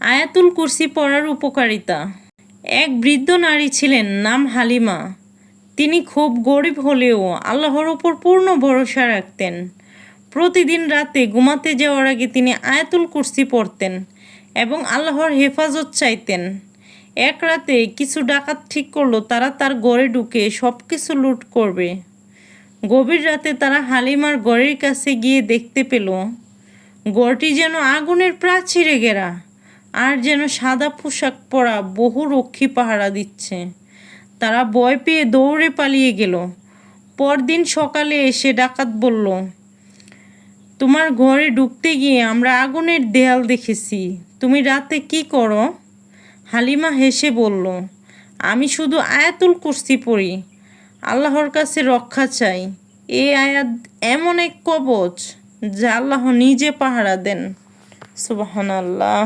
আয়াতুল কুরসি পড়ার উপকারিতা। এক বৃদ্ধ নারী ছিলেন, নাম হালিমা। তিনি খুব গরিব হলেও আল্লাহর ওপর পূর্ণ ভরসা রাখতেন। প্রতিদিন রাতে ঘুমাতে যাওয়ার আগে তিনি আয়াতুল কুরসি পড়তেন এবং আল্লাহর হেফাজত চাইতেন। এক রাতে কিছু ডাকাত ঠিক করলো তারা তার ঘরে ঢুকে সব কিছু লুট করবে। গভীর রাতে তারা হালিমার ঘরের কাছে গিয়ে দেখতে পেল ঘরটি যেন আগুনের প্রাচীরে ঘেরা, আর যেন সাদা পোশাক পরা বহু রক্ষী পাহারা দিচ্ছে। তারা ভয় পেয়ে দৌড়ে পালিয়ে গেল। পরদিন সকালে এসে ডাকাত বলল, তোমার ঘরে ঢুকতে গিয়ে আমরা আগুনের দেয়াল দেখেছি, তুমি রাতে কি করো? হালিমা হেসে বলল, আমি শুধু আয়াতুল কুরসি পড়ি, আল্লাহর কাছে রক্ষা চাই। এই আয়াত এমন এক কবচ যা আল্লাহ নিজে পাহারা দেন। সুবহানাল্লাহ।